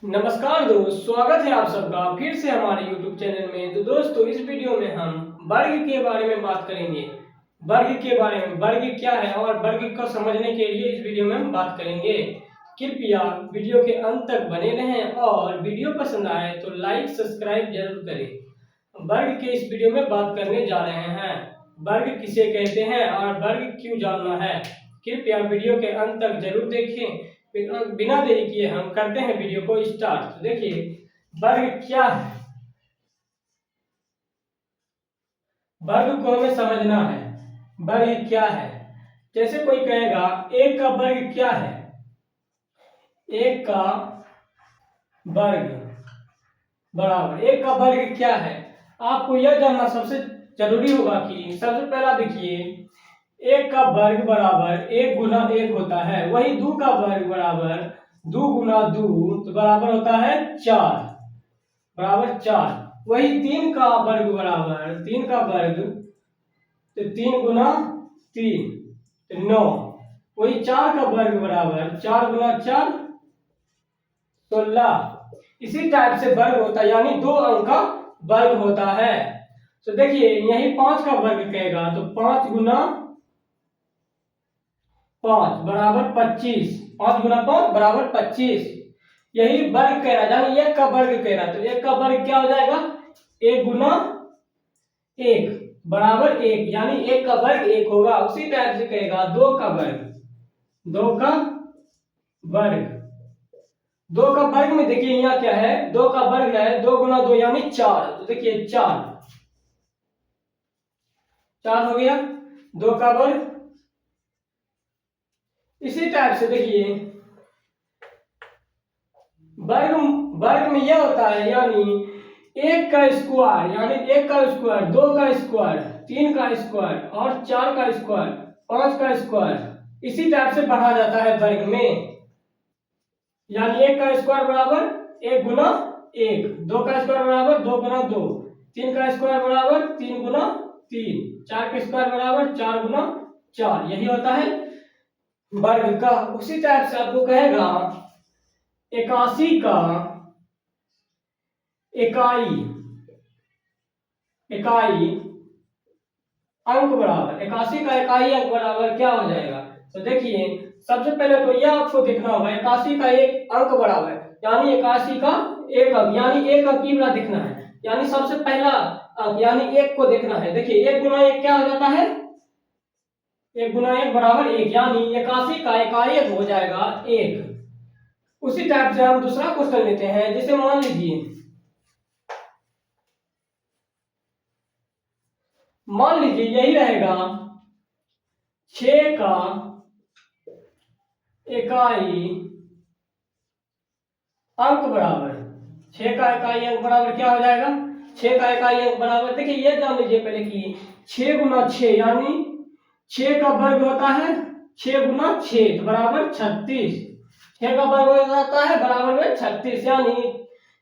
नमस्कार दोस्त, स्वागत है आप सबका फिर से हमारे YouTube चैनल में। तो दोस्तों, इस वीडियो में हम वर्ग के बारे में बात करेंगे। वर्ग के बारे में, वर्ग क्या है और वर्ग को समझने के लिए इस वीडियो में हम बात करेंगे। कृपया वीडियो के अंत तक बने रहें और वीडियो पसंद आए तो लाइक सब्सक्राइब जरूर करें। वर्ग के इस वीडियो में बात करने जा रहे हैं, वर्ग किसे कहते हैं और वर्ग क्यों जानना है। कृपया वीडियो के अंत तक जरूर देखें। बिना देरी किए हम करते हैं वीडियो को स्टार्ट। तो देखिए, वर्ग क्या है, वर्ग को हमें समझना है। वर्ग क्या है, जैसे कोई कहेगा एक का वर्ग क्या है। एक का वर्ग बराबर, एक का वर्ग क्या है, आपको यह जानना सबसे जरूरी होगा कि सबसे पहला देखिए, एक का वर्ग बराबर एक गुना एक होता है। वही दो का वर्ग बराबर दो गुना दो तो बराबर होता है चार, बराबर चार। वही तीन का वर्ग बराबर तीन का वर्ग तो तीन गुना तीन तो नौ। वही चार का वर्ग बराबर चार गुना चार 16। इसी टाइप से वर्ग होता है, यानी दो अंक का वर्ग होता है। तो देखिए, यही पांच का वर्ग कहेगा तो पांच गुना पांच बराबर 25। पांच गुना पांच बराबर 25। यही वर्ग कह रहा है, यानी एक का वर्ग कह रहा है। तो एक का वर्ग क्या हो जाएगा, एक गुना एक बराबर एक, यानी एक का वर्ग एक होगा। उसी टाइप से कहेगा दो का वर्ग, दो का वर्ग। दो का वर्ग में देखिए यहाँ क्या है, दो का वर्ग है दो गुना दो यानी चार। तो देखिए चार, चार हो गया दो का वर्ग। इसी टाइप से देखिए वर्ग, वर्ग में यह होता है, यानी एक का स्क्वायर, यानी एक का स्क्वायर, दो का स्क्वायर, तीन का स्क्वायर और चार का स्क्वायर, पांच का स्क्वायर। इसी टाइप से बढ़ा जाता है वर्ग में। यानी एक का स्क्वायर बराबर एक गुना एक, दो का स्क्वायर बराबर दो गुना दो, तीन का स्क्वायर बराबर तीन गुना तीन, चार का स्क्वायर बराबर चार गुना चार। यही होता है वर्ग का। उसी टाइप से आपको कहेगा 81 का इकाई, इकाई अंक बराबर, 81 का इकाई अंक बराबर क्या हो जाएगा। तो देखिए सबसे पहले तो यह आपको देखना होगा 81 का एक अंक बराबर, यानी 81 का एक अंक, यानी एक अंक की बड़ा देखना है। यानी सबसे पहला अंक यानी एक को देखना है। देखिए एक गुना एक क्या हो जाता है, एक गुना एक बराबर एक, यानी 81 का इकाई अंक हो जाएगा एक। उसी टाइप से हम दूसरा क्वेश्चन लेते हैं। जैसे मान लीजिए, मान लीजिए यही रहेगा 6 का इकाई अंक बराबर, 6 का इकाई अंक बराबर क्या हो जाएगा, 6 का इकाई अंक बराबर, देखिए ये जान लीजिए पहले कि 6 गुना 6 यानी 6 का वर्ग होता है 6 गुना 6 तो बराबर 36। 6 का वर्ग हो जाता है बराबर में 36, यानी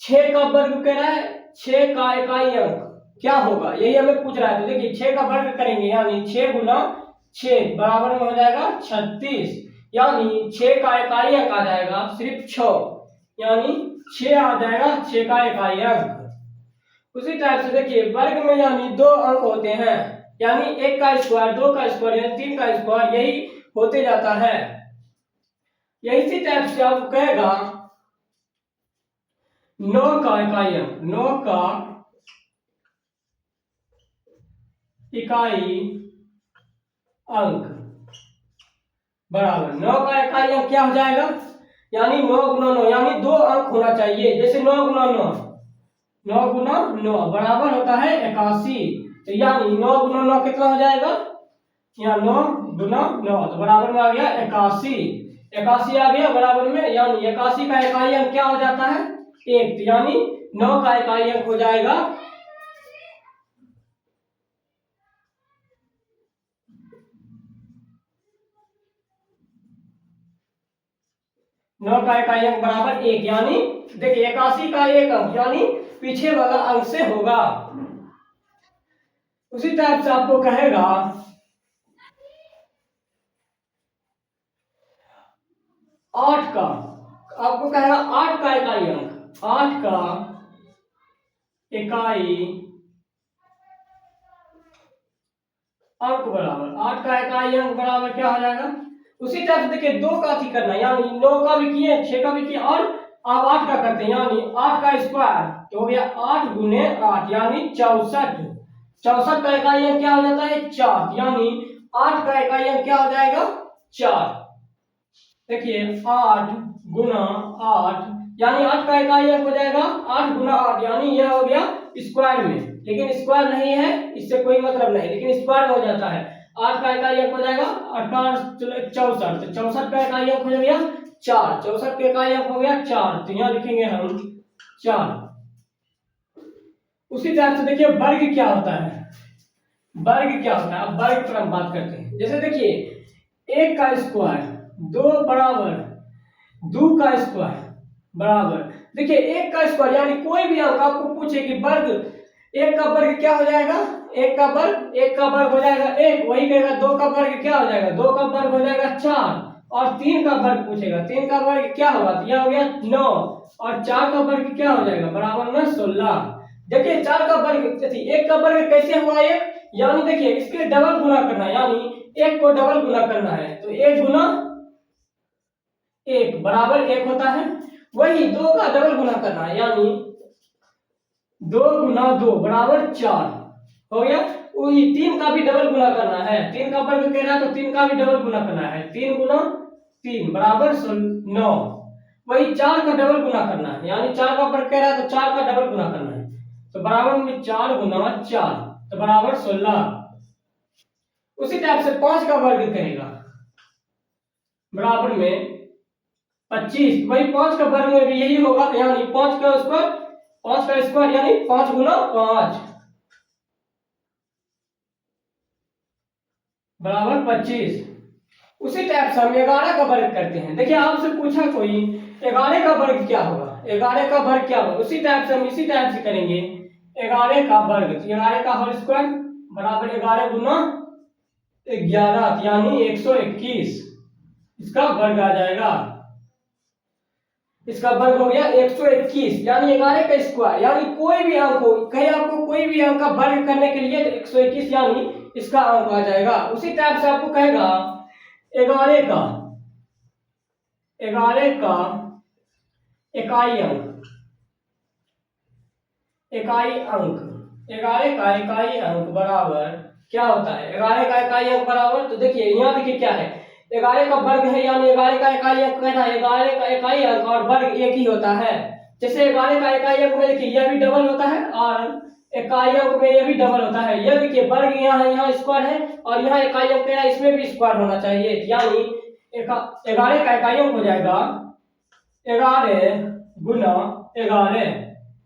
6 का वर्ग कह रहा है, 6 का इकाई अंक क्या होगा यही हमें पूछ रहा है। तो देखिए 6 का वर्ग करेंगे यानी 6 गुना 6 बराबर में हो जाएगा 36, यानी 6 का इकाई अंक आ जाएगा सिर्फ 6, यानी 6 आ जाएगा 6 का इकाई अंक। उसी टाइप से देखिए वर्ग में यानी दो अंक होते हैं, यानी एक का स्क्वायर, दो का स्क्वायर यानी तीन का स्क्वायर, यही होते जाता है। यही इसी टाइप से आपको कहेगा 9 का इकाई अंक, 9 का इकाई अंक बराबर 9 का इकाई अंक क्या हो जाएगा, यानी 9 गुना 9, यानी दो अंक होना चाहिए। जैसे 9 गुना 9, 9 गुना 9 बराबर होता है 81। तो यानी 9 गुना 9 कितना हो जाएगा, यहाँ 9 गुना 9 तो बराबर में आ गया 81। 81 आ गया बराबर में, यानी 81 का इकाई अंक क्या हो जाता है एक, तो यानी 9 का इकाई अंक हो जाएगा 9 का इकाई अंक बराबर एक, यानी देखिए 81 का एक अंक यानी पीछे वाला अंक से होगा। उसी टाइप से आपको कहेगा 8 का आपको कहेगा 8 का इकाई अंक, 8 का इकाई अंक बराबर, 8 का इकाई अंक बराबर क्या हो जाएगा। उसी तरह से देखिए 2 का थी करना, यानी 9 का भी किए, 6 का भी किए, और आप 8 का करते हैं, यानी 8 का स्क्वायर तो हो गया 8 गुने 8 यानी 64। 64 का इकाई अंक क्या हो जाता है 4, यानी 8 का इकाई अंक क्या हो जाएगा 4। देखिए 8 गुना 8 यानी 8 का इकाई अंक हो जाएगा 8 गुना 8, यानी यह हो गया स्क्वायर में, लेकिन स्क्वायर नहीं है इससे कोई मतलब नहीं, लेकिन स्क्वायर में हो जाता है। 8 का इकाई अंक हो जाएगा 64, तो 64 का इकाई अंक हो गया 4, 64 का इकाई अंक हो गया 4, तो यहाँ लिखेंगे हम 4। उसी तरह से देखिए वर्ग क्या होता है, वर्ग क्या होता है, अब वर्ग पर हम बात करते हैं। जैसे देखिए 1 का स्क्वायर 2 बराबर 2 का स्क्वायर बराबर, देखिए 1 का स्क्वायर यानी कोई भी अंक आपको पूछे कि वर्ग 1 का वर्ग क्या हो जाएगा, 1 का वर्ग हो जाएगा 1, वही कहेगा 2 का वर्ग क्या हो जाएगा, 2 का वर्ग हो जाएगा 4, और 3 का वर्ग पूछेगा, 3 का वर्ग क्या होगा, तो यह हो गया 9, और 4 का वर्ग क्या हो जाएगा बराबर में 16। देखिए 4 का वर्ग 1 का वर्ग कैसे हुआ 1, यानी देखिए इसके डबल गुना करना है, यानी 1 को डबल गुना करना है, तो 1 गुना 1 बराबर 1 होता है, वही 2 का डबल गुना करना है, यानी 2 गुना 2 बराबर 4 हो गया। वही 3 का भी डबल गुना करना है, 3 का वर्ग कह रहा है तो 3 का भी डबल गुना करना है, 3 गुना 3 बराबर 9, वही 4 का डबल गुना करना है, यानी 4 का वर्ग कह रहा है तो 4 का डबल गुना करना है, तो बराबर में 4 गुना 4 तो बराबर 16। उसी टाइप से 5 का वर्ग करेगा बराबर में 25, वही 5 का वर्ग में भी यही होगा, यानी 5 का स्क्वायर यानी 5 गुना 5 बराबर 25। उसी टाइप से हम 11 का वर्ग करते हैं। देखिए आपसे पूछा कोई 11 का वर्ग क्या होगा, 11 का वर्ग क्या होगा, उसी टाइप से हम इसी टाइप से करेंगे 11 का वर्ग, 11 का होल स्क्वायर बराबर 11 गुना 11 यानी 121, इसका वर्ग आ जाएगा, इसका वर्ग हो गया 121, यानी 11 का स्क्वायर, यानी कोई भी अंक हो, कहीं आपको कोई भी अंक का वर्ग करने के लिए 121 यानी इसका अंक आ जाएगा। उसी टाइप से आपको कहेगा 11 का इकाई अंक, 11 का इकाई अंक बराबर क्या होता है, 11 का इकाई अंक बराबर, तो देखिए यहाँ देखिए क्या है, 11 का वर्ग है यानी 11 का इकाई अंक कहता है, 11 का इकाई अंक और वर्ग एक ही होता है। जैसे 11 का इकाई अंक में देखिए यह भी डबल होता है और इकाई अंक में यह भी डबल होता है, यह देखिए वर्ग यहाँ है, यहाँ स्क्वायर है, और यहाँ इकाई अंक है, इसमें भी स्क्वायर होना चाहिए, यानी 11 का इकाई अंक हो जाएगा 11 गुना 11,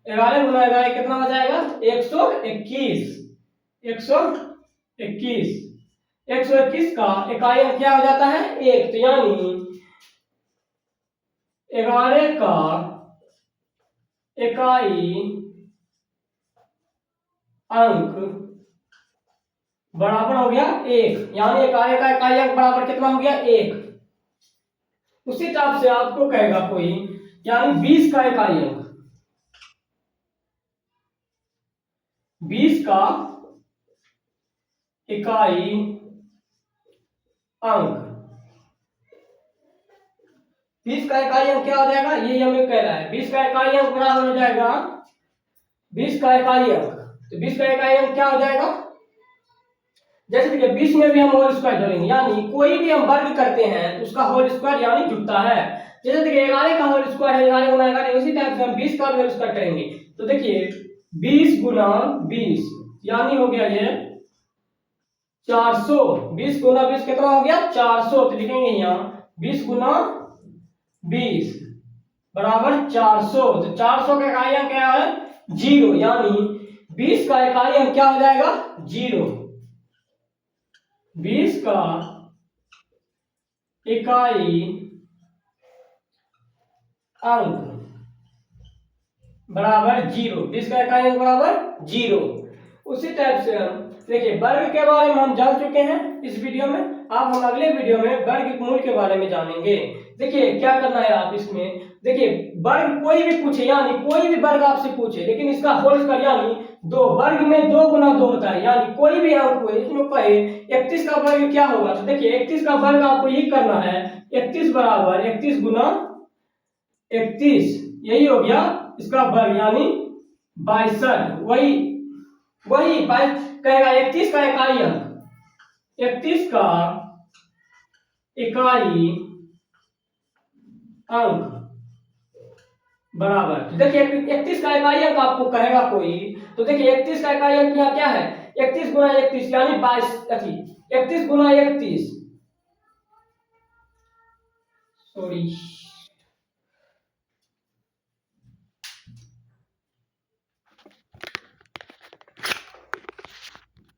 11 गुना 11 कितना हो जाएगा 121, 121 का इकाई अंक क्या हो जाता है 1, तो यानी 11 का इकाई अंक बराबर हो गया 1, यानी 11 का इकाई अंक बराबर कितना हो गया 1। उसी टाइप से आपको कहेगा कोई, यानी 20 का इकाई अंक, 20 का इकाई अंक, 20 का इकाई अंक क्या हो जाएगा, ये हमें कह रहा है 20 का इकाई अंक बराबर हो जाएगा 20 का इकाई अंक, तो 20 का इकाई अंक क्या हो जाएगा, जैसे देखिए 20 में भी हम होल स्क्वायर जोड़ेंगे, यानी कोई भी हम वर्ग करते हैं तो उसका होल स्क्वायर यानी जुड़ता है। जैसे देखिए 11 का होल स्क्वायर है 11 गुना 11, उसी टाइप से हम 20 का होल स्क्वायर करेंगे, तो देखिए 20 गुना 20 यानी हो गया ये 400, 20 गुना 20 कितना हो गया 400, तो लिखेंगे यहाँ 20 गुना 20 बराबर 400, तो 400 का इकाई अंक क्या है 0, यानी 20 का इकाई अंक क्या हो जाएगा 0, 20 का इकाई अंक बराबर 0, 20 का इकाई अंक बराबर 0। उसी टाइप से हम देखिए वर्ग के बारे में हम जान चुके हैं इस वीडियो में, अब हम अगले वीडियो में वर्गमूल के बारे में जानेंगे। देखिए क्या करना है आप इसमें, देखिए वर्ग कोई भी पूछे, यानी कोई भी वर्ग आपसे पूछे, लेकिन इसका होल स्क्वायर यानी दो, वर्ग में 2 गुना 2 होता है, यानी कोई भी अंक हो इसमें कहे 31 का वर्ग क्या होगा, तो देखिए 31 का वर्ग आपको यही करना है, 31 बराबर 31 गुना 31, यही हो गया इसका वर्ग, यानी 62। वही वही 22 कहेगा 31 का इकाई अंक, 31 का इकाई अंक बराबर, तो देखिए 31 का इकाई अंक आपको कहेगा कोई, तो देखिए 31 का इकाई अंक यहाँ क्या है, 31 गुना 31 यानी 22, 31 गुना 31, सॉरी